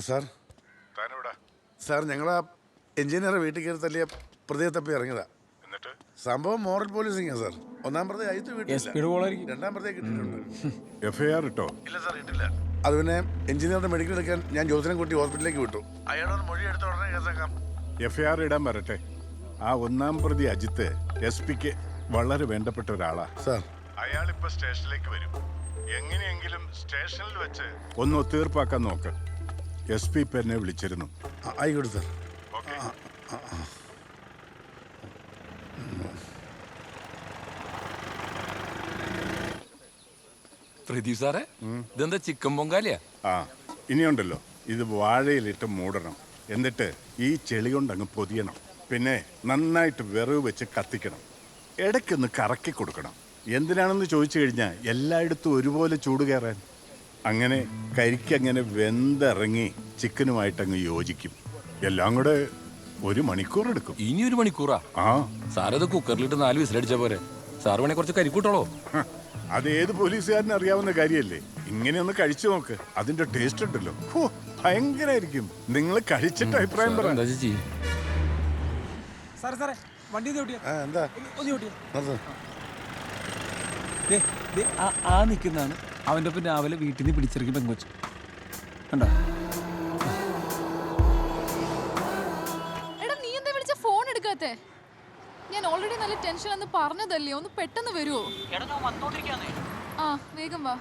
Sir sir ഞങ്ങളാ എഞ്ചിനീയറെ വീട്ടിൽ കയറി തല്ലിയ പ്രതിയെ തപ്പി ഇറങ്ങിയതാ. എന്നിട്ട് സംഭവം മോറൽ പോലീസിംഗാ സാർ. ഒന്നാം പ്രതി അയത്ത് വീട്ടിൽ, രണ്ടാം പ്രതിയെ കിട്ടിയിട്ടുണ്ട്. FIR ഇട്ടോ? ഇല്ല സാർ, ഇട്ടില്ല. അത് പിന്നെ എഞ്ചിനീയറുടെ മെഡിക്കൽ എടുക്കാൻ ഞാൻ ജോസിനെ കൂട്ടി ഹോസ്പിറ്റലിലേക്ക് വിട്ടു. അയാളൊന്ന് മൊഴി എടുത്ത ഉടനെ കേസാക്കാം. FIR ഇടാൻ വരട്ടെ. ആ ഒന്നാം പ്രതി അജിത്ത് SP-ക്ക് വളരെ വേണ്ടപ്പെട്ട ഒരാളാ സാർ. അയാളിപ്പോ സ്റ്റേഷനിലേക്ക് വരും. എങ്ങനെയെങ്കിലും സ്റ്റേഷനിൽ വെച്ച് ഒന്ന് ഒത്തീർപ്പാക്കാൻ നോക്ക്. SP ഇപ്പൊ എന്നെ വിളിച്ചിരുന്നു. ആയിക്കോട്ടെ സാർ. പ്രദീപ് സാറേ, ഇതെന്താ ചിക്കൻ പൊങ്കാലിയാ? ഇനിയുണ്ടല്ലോ, ഇത് വാഴയിലിട്ട് മൂടണം. എന്നിട്ട് ഈ ചെളി കൊണ്ട് അങ്ങ് പൊതിയണം. പിന്നെ നന്നായിട്ട് വിറവ് വെച്ച് കത്തിക്കണം. ഇടയ്ക്കൊന്ന് കറക്കി കൊടുക്കണം. എന്തിനാണെന്ന് ചോദിച്ചു കഴിഞ്ഞാൽ എല്ലായിടത്തും ഒരുപോലെ ചൂട് കയറാൻ. അങ്ങനെ കരിക്കങ്ങനെ വെന്തിറങ്ങി ചിക്കനുമായിട്ട് അങ്ങ് യോജിക്കും. എല്ലാം കൂടെ 1 മണിക്കൂർ എടുക്കും. ഇനി 1 മണിക്കൂറാ? സാറത് കുക്കറിലിട്ട് 4 വിസിലടിച്ച പോരെ. സാറ് വേണേ കുറച്ച് കരിക്കൂട്ടോളോ? അത് ഏത് പോലീസുകാരനും അറിയാവുന്ന കാര്യമല്ലേ. ഇങ്ങനെ ഒന്ന് കഴിച്ചു നോക്ക്. അതിന്റെ ടേസ്റ്റ് ഉണ്ടല്ലോ, ഭയങ്കരമായിരിക്കും. നിങ്ങൾ കഴിച്ചിട്ട് അഭിപ്രായം പറയാം. നിൽക്കുന്നതാണ് അവൻ്റെ ഒപ്പം രാവിലെ വീട്ടിൽ നിന്ന് പിടിച്ചിറക്കി പെങ്കൊച്ചു കണ്ടോ? എടാ, നീ എന്താ വിളിച്ച ഫോൺ എടുക്കാത്തെ? ഞാൻ ഓൾറെഡി നല്ല ടെൻഷൻ എന്ന് പറഞ്ഞതല്ലേ, ഒന്ന് പെട്ടെന്ന് വരുമോ? ആ, വേഗം വാ.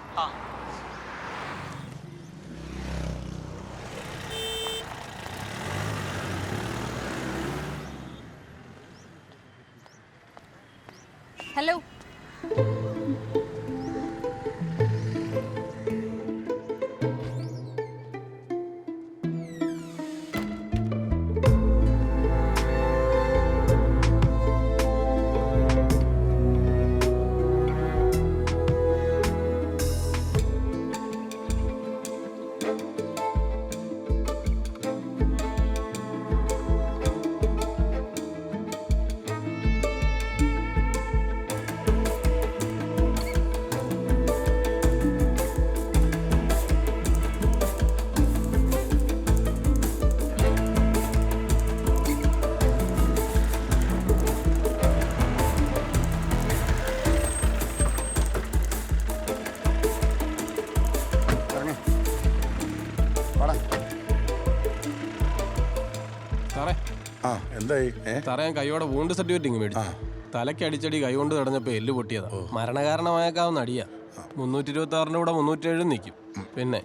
ഹലോ. സാറേ, ഞാൻ കൈയോടെ വൂണ്ട് സർട്ടിഫിക്കറ്റ് മേടിച്ചു. തലയ്ക്ക് അടിച്ചടി കൈകൊണ്ട് തടഞ്ഞപ്പോ എല്ല് പൊട്ടിയതാ. മരണകാരണമായേക്കാവുന്ന അടിയാ. 326 കൂടെ 307 നിൽക്കും. പിന്നെ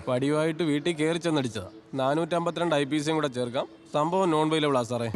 പടിയുമായിട്ട് വീട്ടിൽ കയറി ചെന്നടിച്ചതാ. 452 IPC കൂടെ ചേർക്കാം. സംഭവം നോൺ ബെയിലബിളാ സാറേ.